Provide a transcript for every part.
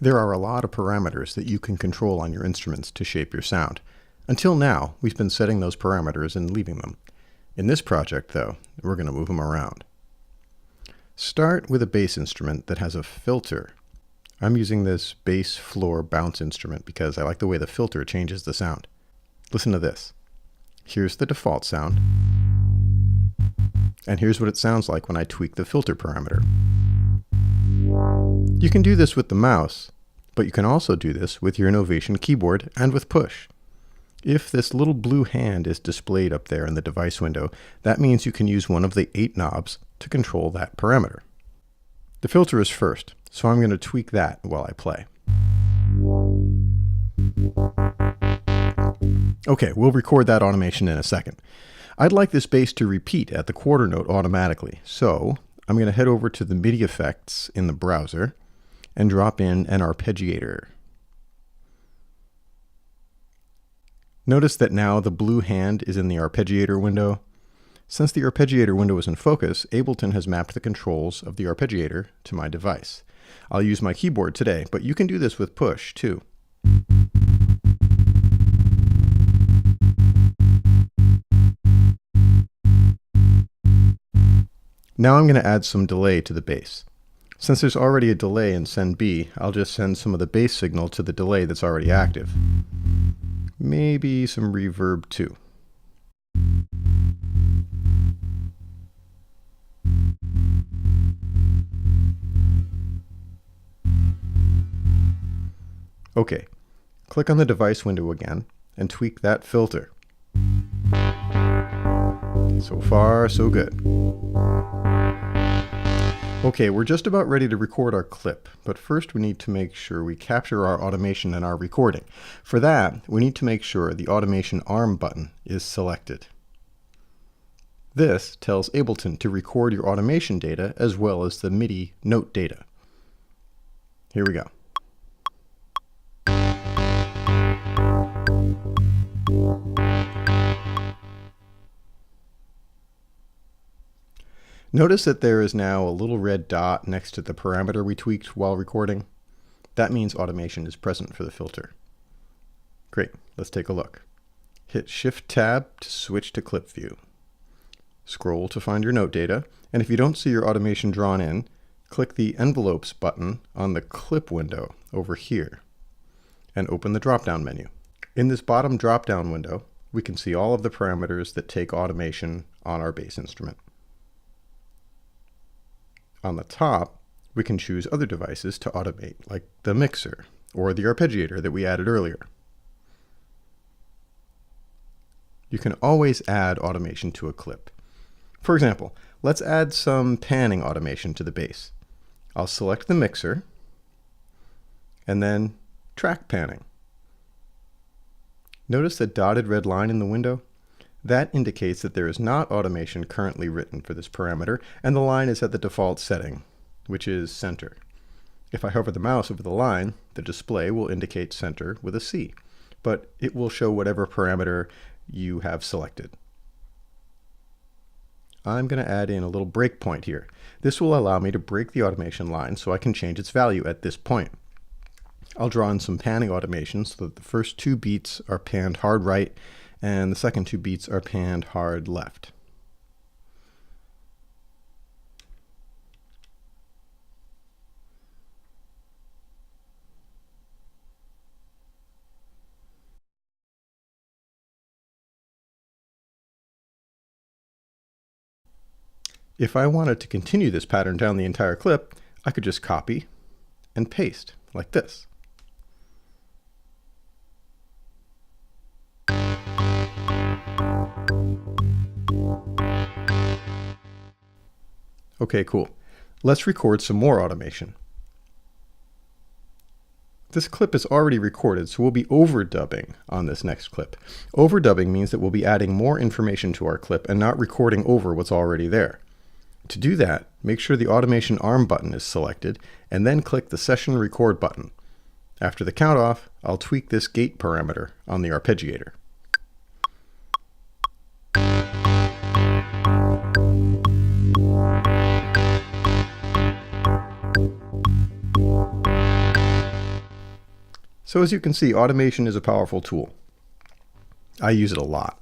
There are a lot of parameters that you can control on your instruments to shape your sound. Until now, we've been setting those parameters and leaving them. In this project, though, we're going to move them around. Start with a bass instrument that has a filter. I'm using this bass floor bounce instrument because I like the way the filter changes the sound. Listen to this. Here's the default sound. And here's what it sounds like when I tweak the filter parameter. You can do this with the mouse, but you can also do this with your Innovation keyboard and with push. If this little blue hand is displayed up there in the device window, that means you can use one of the 8 knobs to control that parameter. The filter is first, so I'm going to tweak that while I play. Okay, we'll record that automation in a second. I'd like this bass to repeat at the quarter note automatically, so I'm going to head over to the MIDI effects in the browser and drop in an arpeggiator. Notice that now the blue hand is in the arpeggiator window. Since the arpeggiator window is in focus, Ableton has mapped the controls of the arpeggiator to my device. I'll use my keyboard today, but you can do this with push too. Now I'm going to add some delay to the bass. Since there's already a delay in send B, I'll just send some of the bass signal to the delay that's already active. Maybe some reverb too. Okay, click on the device window again and tweak that filter. So far, so good. Okay, we're just about ready to record our clip, but first we need to make sure we capture our automation in our recording. For that, we need to make sure the automation arm button is selected. This tells Ableton to record your automation data as well as the MIDI note data. Here we go. Notice that there is now a little red dot next to the parameter we tweaked while recording. That means automation is present for the filter. Great, let's take a look. Hit Shift-Tab to switch to clip view. Scroll to find your note data, and if you don't see your automation drawn in, click the Envelopes button on the clip window over here and open the drop-down menu. In this bottom drop-down window, we can see all of the parameters that take automation on our bass instrument. On the top, we can choose other devices to automate, like the mixer or the arpeggiator that we added earlier. You can always add automation to a clip. For example, let's add some panning automation to the bass. I'll select the mixer and then track panning. Notice the dotted red line in the window? That indicates that there is not automation currently written for this parameter, and the line is at the default setting, which is center. If I hover the mouse over the line, the display will indicate center with a C, but it will show whatever parameter you have selected. I'm going to add in a little breakpoint here. This will allow me to break the automation line so I can change its value at this point. I'll draw in some panning automation so that the first 2 beats are panned hard right and the second 2 beats are panned hard left. If I wanted to continue this pattern down the entire clip, I could just copy and paste like this. Okay, cool. Let's record some more automation. This clip is already recorded, so we'll be overdubbing on this next clip. Overdubbing means that we'll be adding more information to our clip and not recording over what's already there. To do that, make sure the automation arm button is selected and then click the session record button. After the count off, I'll tweak this gate parameter on the arpeggiator. So as you can see, automation is a powerful tool. I use it a lot.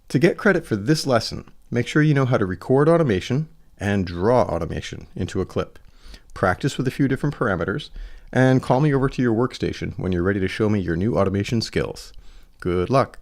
To get credit for this lesson, make sure you know how to record automation and draw automation into a clip. Practice with a few different parameters, and call me over to your workstation when you're ready to show me your new automation skills. Good luck!